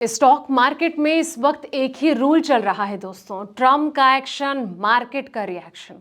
Stock market में इस वक्त एक ही रूल चल रहा है दोस्तों, ट्रम्प का एक्शन, मार्केट का रिएक्शन।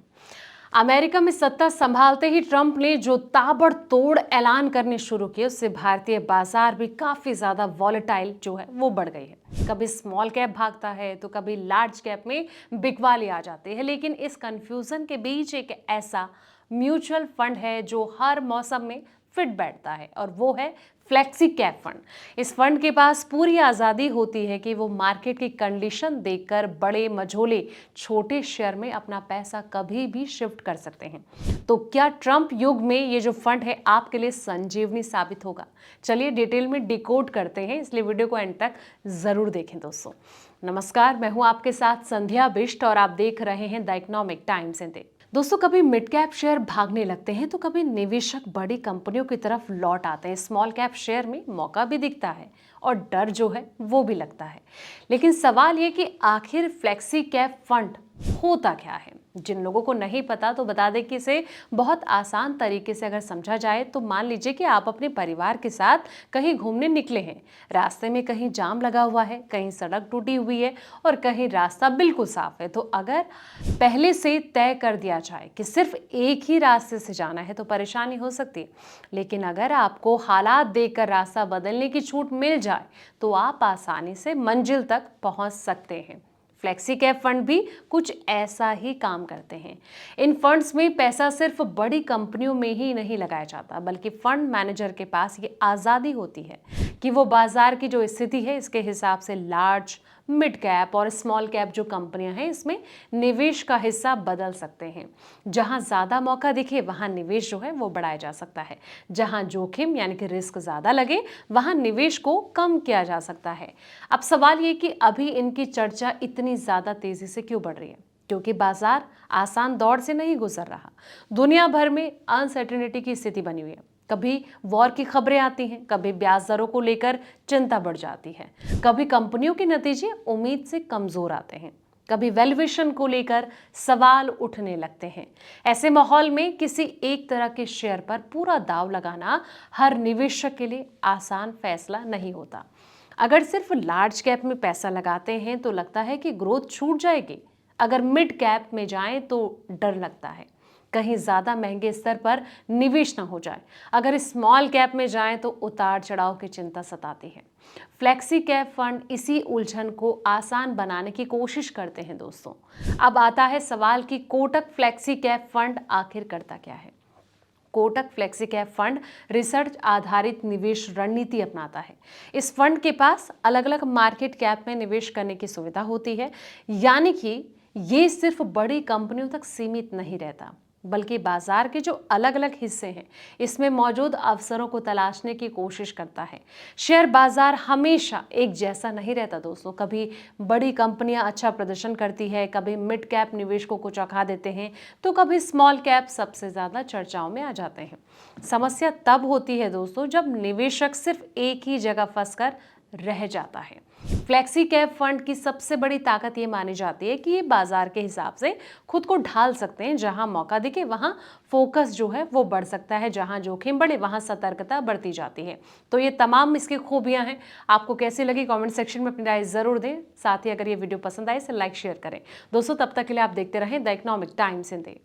अमेरिका में सत्ता संभालते ही ट्रम्प ने जो ताबड़तोड़ ऐलान करने शुरू किए उससे भारतीय बाजार भी काफी ज्यादा वॉलेटाइल जो है वो बढ़ गई है। कभी स्मॉल कैप भागता है तो कभी लार्ज कैप में बिकवाली आ जाती है। लेकिन इस कंफ्यूजन के बीच एक ऐसा म्यूचुअल फंड है जो हर मौसम में फिट बैठता है और वो है फ्लेक्सी कैप फंड। इस फंड के पास पूरी आज़ादी होती है कि वो मार्केट की कंडीशन देखकर बड़े मझोले छोटे शेयर में अपना पैसा कभी भी शिफ्ट कर सकते हैं। तो क्या ट्रम्प युग में ये जो फंड है आपके लिए संजीवनी साबित होगा? चलिए डिटेल में डिकोड करते हैं, इसलिए वीडियो को एंड तक जरूर देखें दोस्तों। नमस्कार, मैं हूं आपके साथ संध्या बिष्ट और आप देख रहे हैं द इकोनॉमिक टाइम्स इन। दोस्तों, कभी मिड कैप शेयर भागने लगते हैं तो कभी निवेशक बड़ी कंपनियों की तरफ लौट आते हैं। स्मॉल कैप शेयर में मौका भी दिखता है और डर जो है वो भी लगता है। लेकिन सवाल ये कि आखिर फ्लेक्सी कैप फंड होता क्या है? जिन लोगों को नहीं पता तो बता दें कि इसे बहुत आसान तरीके से अगर समझा जाए तो मान लीजिए कि आप अपने परिवार के साथ कहीं घूमने निकले हैं। रास्ते में कहीं जाम लगा हुआ है, कहीं सड़क टूटी हुई है और कहीं रास्ता बिल्कुल साफ है। तो अगर पहले से तय कर दिया जाए कि सिर्फ एक ही रास्ते से जाना है तो परेशानी हो सकती है। लेकिन अगर आपको हालात देखकर रास्ता बदलने की छूट मिल जाए तो आप आसानी से मंजिल तक पहुंच सकते हैं। फ्लेक्सी कैप फंड भी कुछ ऐसा ही काम करते हैं। इन फंड्स में पैसा सिर्फ बड़ी कंपनियों में ही नहीं लगाया जाता, बल्कि फंड मैनेजर के पास ये आज़ादी होती है कि वो बाजार की जो स्थिति है इसके हिसाब से लार्ज, मिड कैप और स्मॉल कैप जो कंपनियां हैं इसमें निवेश का हिस्सा बदल सकते हैं। जहां ज़्यादा मौका दिखे वहां निवेश जो है वो बढ़ाया जा सकता है। जहां जोखिम यानी कि रिस्क ज़्यादा लगे वहां निवेश को कम किया जा सकता है। अब सवाल ये कि अभी इनकी चर्चा इतनी ज़्यादा तेज़ी से क्यों बढ़ रही है? क्योंकि बाजार आसान दौर से नहीं गुजर रहा। दुनिया भर में अनसर्टेनिटी की स्थिति बनी हुई है। कभी वॉर की खबरें आती हैं, कभी ब्याज दरों को लेकर चिंता बढ़ जाती है, कभी कंपनियों के नतीजे उम्मीद से कमजोर आते हैं, कभी वैल्यूएशन को लेकर सवाल उठने लगते हैं। ऐसे माहौल में किसी एक तरह के शेयर पर पूरा दांव लगाना हर निवेशक के लिए आसान फैसला नहीं होता। अगर सिर्फ लार्ज कैप में पैसा लगाते हैं तो लगता है कि ग्रोथ छूट जाएगी। अगर मिड कैप में जाएं तो डर लगता है कहीं ज़्यादा महंगे स्तर पर निवेश ना हो जाए। अगर स्मॉल कैप में जाएं तो उतार चढ़ाव की चिंता सताती है। फ्लेक्सी कैप फंड इसी उलझन को आसान बनाने की कोशिश करते हैं दोस्तों। अब आता है सवाल कि कोटक फ्लेक्सी कैप फंड आखिर करता क्या है? Kotak flexi cap fund research आधारित निवेश रणनीति अपनाता है। इस फंड के पास अलग अलग मार्केट कैप में निवेश करने की सुविधा होती है, यानी कि ये सिर्फ बड़ी कंपनियों तक सीमित नहीं रहता, बल्कि बाजार के जो अलग अलग हिस्से हैं इसमें मौजूद अवसरों को तलाशने की कोशिश करता है। शेयर बाजार हमेशा एक जैसा नहीं रहता दोस्तों। कभी बड़ी कंपनियां अच्छा प्रदर्शन करती है, कभी मिड कैप निवेशकों को चौंका देते हैं, तो कभी स्मॉल कैप सबसे ज़्यादा चर्चाओं में आ जाते हैं। समस्या तब होती है दोस्तों जब निवेशक सिर्फ एक ही जगह फंसकर रह जाता है। फ्लेक्सी कैप फंड की सबसे बड़ी ताकत ये मानी जाती है कि ये बाजार के हिसाब से खुद को ढाल सकते हैं। जहां मौका दिखे वहां फोकस जो है वो बढ़ सकता है, जहां जोखिम बढ़े वहां सतर्कता बढ़ती जाती है। तो ये तमाम इसकी खूबियां हैं। आपको कैसी लगी कमेंट सेक्शन में अपनी राय जरूर दें। साथ ही अगर ये वीडियो पसंद आए इसे लाइक शेयर करें दोस्तों। तब तक के लिए आप देखते रहें द इकोनॉमिक टाइम्स हिंदी।